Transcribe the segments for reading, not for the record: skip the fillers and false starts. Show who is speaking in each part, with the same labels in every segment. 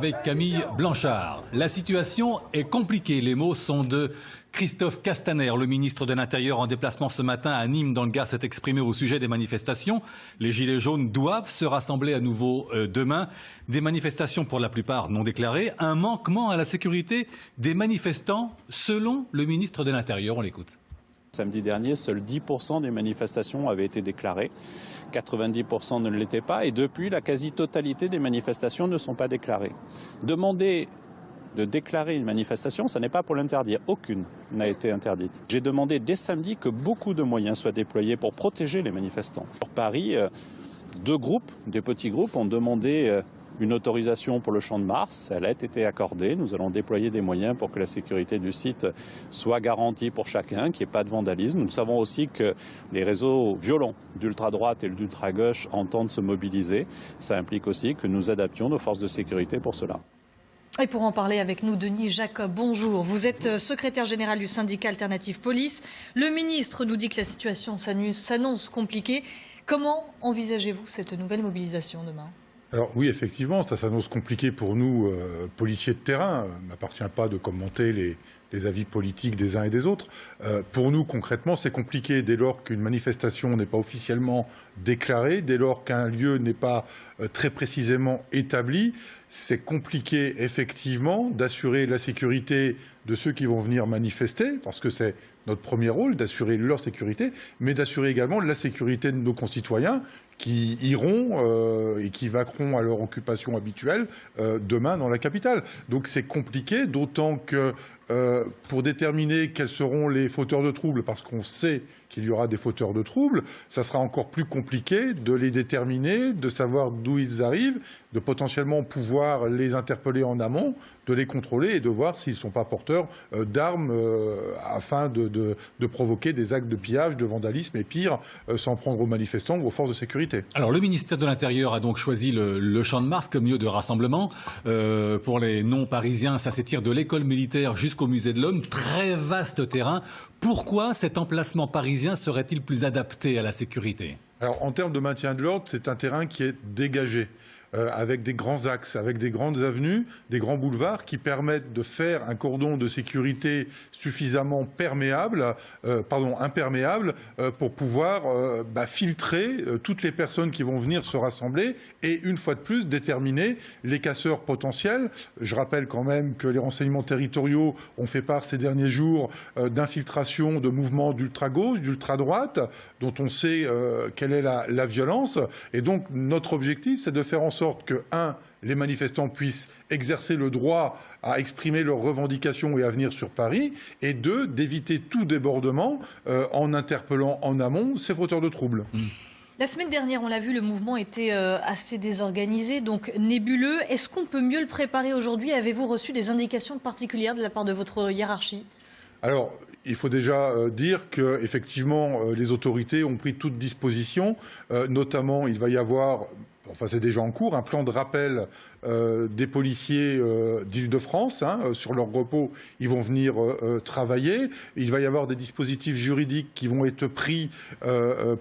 Speaker 1: avec Camille Blanchard. La situation est compliquée. Les mots sont de Christophe Castaner, le ministre de l'Intérieur en déplacement ce matin à Nîmes dans le Gard, s'est exprimé au sujet des manifestations. Les Gilets jaunes doivent se rassembler à nouveau demain. Des manifestations pour la plupart non déclarées. Un manquement à la sécurité des manifestants selon le ministre de l'Intérieur. On l'écoute.
Speaker 2: Samedi dernier, seuls 10% des manifestations avaient été déclarées. 90% ne l'étaient pas. Et depuis, la quasi-totalité des manifestations ne sont pas déclarées. Demander de déclarer une manifestation, ce n'est pas pour l'interdire. Aucune n'a été interdite. J'ai demandé dès samedi que beaucoup de moyens soient déployés pour protéger les manifestants. Pour Paris, deux groupes, des petits groupes, ont demandé une autorisation pour le Champ de Mars. Elle a été accordée. Nous allons déployer des moyens pour que la sécurité du site soit garantie pour chacun, qu'il n'y ait pas de vandalisme. Nous savons aussi que les réseaux violents d'ultra-droite et d'ultra-gauche entendent se mobiliser. Ça implique aussi que nous adaptions nos forces de sécurité pour cela.
Speaker 3: Et pour en parler avec nous, Denis Jacob, bonjour. Vous êtes secrétaire général du syndicat Alternative Police. Le ministre nous dit que la situation s'annonce compliquée. Comment envisagez-vous cette nouvelle mobilisation demain ?
Speaker 4: Alors oui, effectivement, ça s'annonce compliqué pour nous, policiers de terrain. Il ne m'appartient pas de commenter les avis politiques des uns et des autres. Pour nous, concrètement, c'est compliqué dès lors qu'une manifestation n'est pas officiellement déclarée, dès lors qu'un lieu n'est pas très précisément établi. C'est compliqué, effectivement, d'assurer la sécurité de ceux qui vont venir manifester, parce que c'est notre premier rôle, d'assurer leur sécurité, mais d'assurer également la sécurité de nos concitoyens qui iront et qui vaqueront à leur occupation habituelle demain dans la capitale. Donc c'est compliqué, d'autant que pour déterminer quels seront les fauteurs de troubles, parce qu'on sait qu'il y aura des fauteurs de troubles, ça sera encore plus compliqué de les déterminer, de savoir d'où ils arrivent, de potentiellement pouvoir les interpeller en amont, de les contrôler et de voir s'ils ne sont pas porteurs d'armes afin de provoquer des actes de pillage, de vandalisme et pire, s'en prendre aux manifestants ou aux forces de sécurité.
Speaker 1: Alors le ministère de l'Intérieur a donc choisi le Champ de Mars comme lieu de rassemblement. Pour les non-parisiens, ça s'étire de l'école militaire jusqu'au musée de l'Homme. Très vaste terrain. Pourquoi cet emplacement parisien serait-il plus adapté à la sécurité ?
Speaker 4: Alors en termes de maintien de l'ordre, c'est un terrain qui est dégagé. Avec des grands axes, avec des grandes avenues, des grands boulevards qui permettent de faire un cordon de sécurité suffisamment imperméable pour pouvoir filtrer toutes les personnes qui vont venir se rassembler et une fois de plus déterminer les casseurs potentiels. Je rappelle quand même que les renseignements territoriaux ont fait part ces derniers jours d'infiltration de mouvements d'ultra-gauche, d'ultra-droite, dont on sait quelle est la violence. Et donc notre objectif, c'est de faire en sorte que, les manifestants puissent exercer le droit à exprimer leurs revendications et à venir sur Paris, et deux, d'éviter tout débordement en interpellant en amont ces fauteurs de troubles.
Speaker 3: La semaine dernière, on l'a vu, le mouvement était assez désorganisé, donc nébuleux. Est-ce qu'on peut mieux le préparer aujourd'hui ? Avez-vous reçu des indications particulières de la part de votre hiérarchie ?
Speaker 4: Alors, il faut déjà dire que effectivement, les autorités ont pris toutes dispositions. Notamment, il va y avoir... Enfin, c'est déjà en cours, un plan de rappel des policiers d'Île-de-France. Sur leur repos, ils vont venir travailler. Il va y avoir des dispositifs juridiques qui vont être pris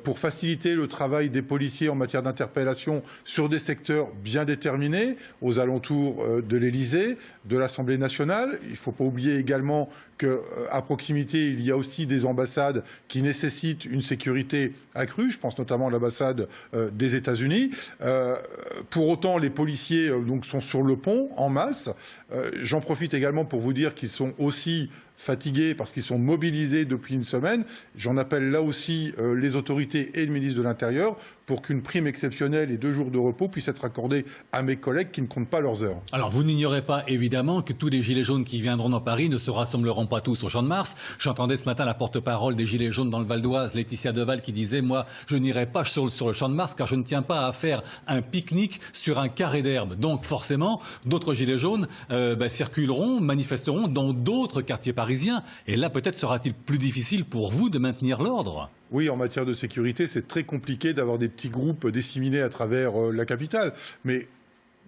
Speaker 4: pour faciliter le travail des policiers en matière d'interpellation sur des secteurs bien déterminés, aux alentours de l'Élysée, de l'Assemblée nationale. Il ne faut pas oublier également qu'à proximité, il y a aussi des ambassades qui nécessitent une sécurité accrue. Je pense notamment à l'ambassade des États-Unis. Pour autant, les policiers donc, sont sur le pont en masse. J'en profite également pour vous dire qu'ils sont aussi fatigués parce qu'ils sont mobilisés depuis une semaine. J'en appelle là aussi les autorités et le ministre de l'Intérieur pour qu'une prime exceptionnelle et 2 jours de repos puissent être accordés à mes collègues qui ne comptent pas leurs heures.
Speaker 1: Alors vous n'ignorez pas évidemment que tous les Gilets jaunes qui viendront dans Paris ne se rassembleront pas tous au Champ de Mars. J'entendais ce matin la porte-parole des Gilets jaunes dans le Val d'Oise, Laetitia Deval, qui disait « Moi, je n'irai pas sur le Champ de Mars car je ne tiens pas à faire un pique-nique sur un carré d'herbe. » Donc forcément, d'autres Gilets jaunes circuleront, manifesteront dans d'autres quartiers parisiens. Et là, peut-être sera-t-il plus difficile pour vous de maintenir l'ordre ?
Speaker 4: Oui, en matière de sécurité, c'est très compliqué d'avoir des petits groupes disséminés à travers la capitale. Mais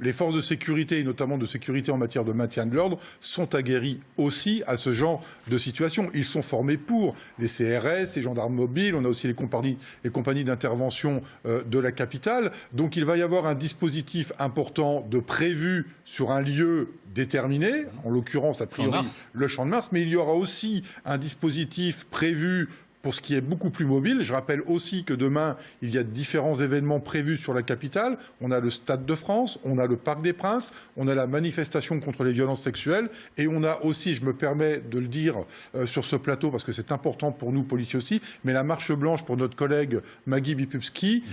Speaker 4: les forces de sécurité, et notamment de sécurité en matière de maintien de l'ordre, sont aguerris aussi à ce genre de situation. Ils sont formés pour les CRS, les gendarmes mobiles, on a aussi les compagnies d'intervention de la capitale. Donc il va y avoir un dispositif important de prévu sur un lieu déterminé, en l'occurrence a priori le Champ de Mars, mais il y aura aussi un dispositif prévu pour ce qui est beaucoup plus mobile. Je rappelle aussi que demain, il y a différents événements prévus sur la capitale. On a le Stade de France, on a le Parc des Princes, on a la manifestation contre les violences sexuelles et on a aussi, je me permets de le dire sur ce plateau parce que c'est important pour nous, policiers aussi, mais la marche blanche pour notre collègue Maggie Bipupski,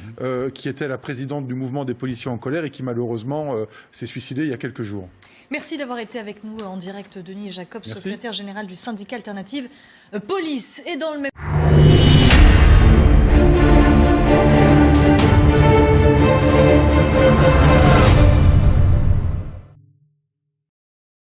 Speaker 4: qui était la présidente du mouvement des policiers en colère et qui malheureusement s'est suicidée il y a quelques jours.
Speaker 3: Merci d'avoir été avec nous en direct, Denis Jacob,
Speaker 4: Merci.
Speaker 3: secrétaire général du syndicat Alternative Police. Et dans le même